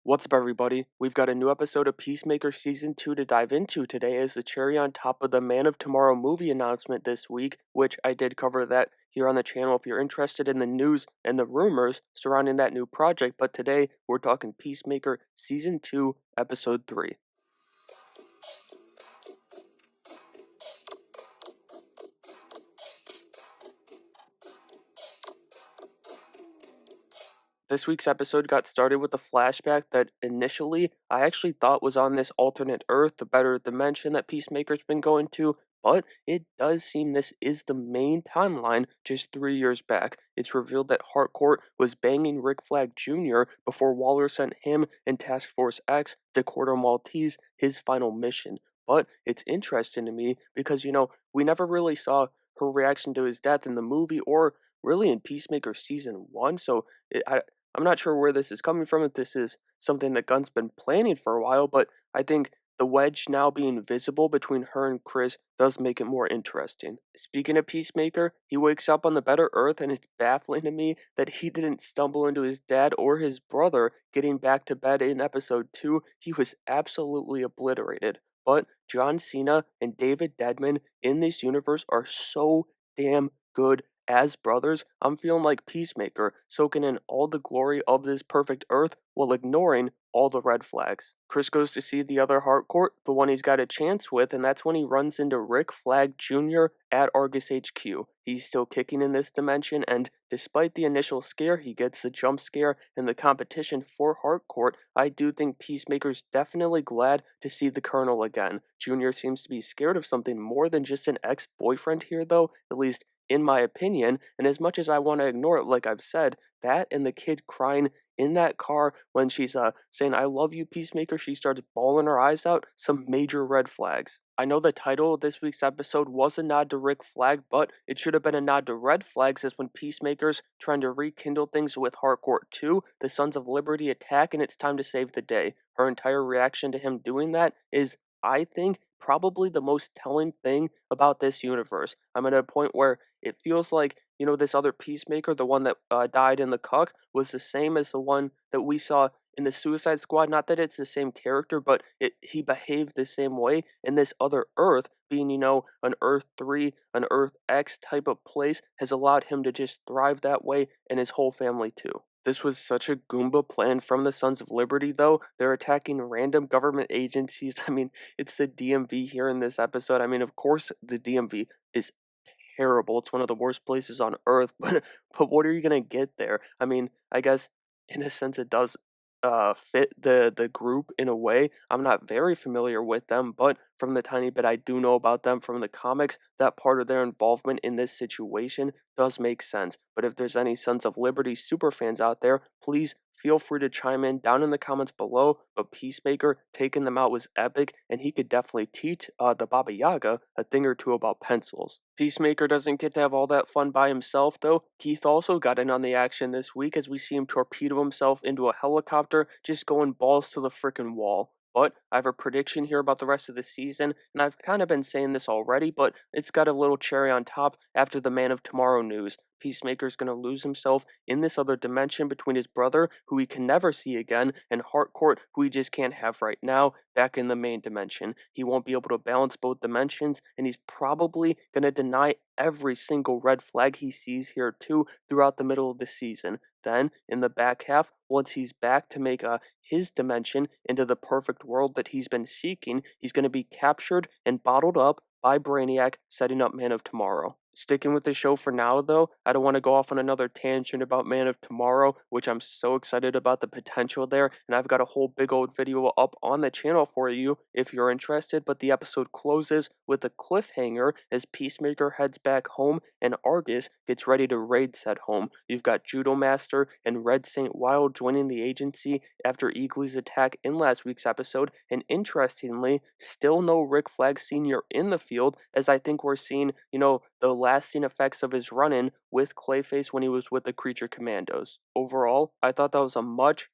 What's up, everybody? We've got a new episode of Peacemaker Season 2 to dive into today as the cherry on top of the Man of Tomorrow movie announcement this week, which I did cover that here on the channel if you're interested in the news and the rumors surrounding that new project. But today, we're talking Peacemaker Season 2, Episode 3. This week's episode got started with a flashback that initially I actually thought was on this alternate Earth, the better dimension that Peacemaker's been going to, but it does seem this is the main timeline just 3 years back. It's revealed that Harcourt was banging Rick Flag Jr. before Waller sent him and Task Force X to Corto Maltese his final mission. But it's interesting to me because, we never really saw her reaction to his death in the movie or really in Peacemaker Season 1, so I'm not sure where this is coming from, if this is something that Gunn's been planning for a while, but I think the wedge now being visible between her and Chris does make it more interesting. Speaking of Peacemaker, he wakes up on the better Earth, and it's baffling to me that he didn't stumble into his dad or his brother getting back to bed in episode 2. He was absolutely obliterated. But John Cena and David Deadman in this universe are so damn good as brothers. I'm feeling like Peacemaker, soaking in all the glory of this perfect Earth while ignoring all the red flags. Chris goes to see the other Harcourt, the one he's got a chance with, and that's when he runs into Rick Flag Jr. at Argus HQ. He's still kicking in this dimension, and despite the initial scare he gets, the jump scare and the competition for Harcourt, I do think Peacemaker's definitely glad to see the Colonel again. Jr. seems to be scared of something more than just an ex-boyfriend here, though, at least in my opinion, and as much as I want to ignore it, like I've said, that and the kid crying in that car when she's saying, "I love you, Peacemaker," she starts bawling her eyes out, some major red flags. I know the title of this week's episode was a nod to Rick Flag, but it should have been a nod to red flags, as when Peacemaker's trying to rekindle things with Harcourt 2, the Sons of Liberty attack, and it's time to save the day. Her entire reaction to him doing that is, I think, probably the most telling thing about this universe. I'm at a point where it feels like, this other Peacemaker, the one that died in the cuck, was the same as the one that we saw in the Suicide Squad. Not that it's the same character, but he behaved the same way. In this other Earth, being, an Earth-3, an Earth-X type of place, has allowed him to just thrive that way, and his whole family too. This was such a Goomba plan from the Sons of Liberty, though. They're attacking random government agencies. I mean, it's the DMV here in this episode. I mean, of course, the DMV is terrible. It's one of the worst places on earth, but what are you gonna get there? I mean, I guess in a sense it does fit the group in a way. I'm not very familiar with them, but from the tiny bit I do know about them from the comics, that part of their involvement in this situation does make sense. But if there's any Sons of Liberty superfans out there, please feel free to chime in down in the comments below. But Peacemaker taking them out was epic, and he could definitely teach the Baba Yaga a thing or two about pencils. Peacemaker doesn't get to have all that fun by himself, though. Keith also got in on the action this week as we see him torpedo himself into a helicopter, just going balls to the frickin' wall. But I have a prediction here about the rest of the season, and I've kind of been saying this already, but it's got a little cherry on top after the Man of Tomorrow news. Peacemaker's gonna lose himself in this other dimension between his brother, who he can never see again, and Harcourt, who he just can't have right now, back in the main dimension. He won't be able to balance both dimensions, and he's probably gonna deny every single red flag he sees here too throughout the middle of the season. Then, in the back half, once he's back to make his dimension into the perfect world that he's been seeking, he's going to be captured and bottled up by Brainiac, setting up Man of Tomorrow. Sticking with the show for now, though, I don't want to go off on another tangent about Man of Tomorrow, which I'm so excited about the potential there, and I've got a whole big old video up on the channel for you if you're interested, but the episode closes with a cliffhanger as Peacemaker heads back home and Argus gets ready to raid said home. You've got Judo Master and Red Saint Wild joining the agency after Eagly's attack in last week's episode, and interestingly, still no Rick Flag Sr. in the field, as I think we're seeing, the lasting effects of his run-in with Clayface when he was with the Creature Commandos. Overall, I thought that was a much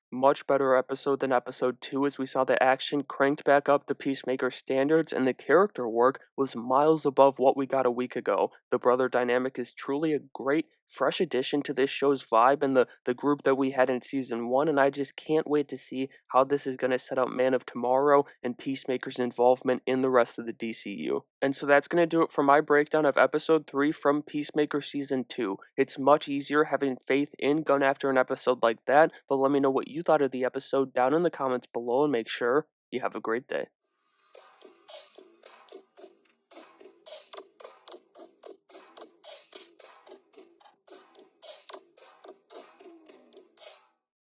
better episode than episode 2 as we saw the action cranked back up to Peacemaker standards and the character work was miles above what we got a week ago. The brother dynamic is truly a great, fresh addition to this show's vibe and the group that we had in season 1, and I just can't wait to see how this is going to set up Man of Tomorrow and Peacemaker's involvement in the rest of the DCU. And so that's going to do it for my breakdown of episode 3 from Peacemaker season 2. It's much easier having faith in Gunn after an episode like that, but let me know what you thought of the episode down in the comments below and make sure you have a great day.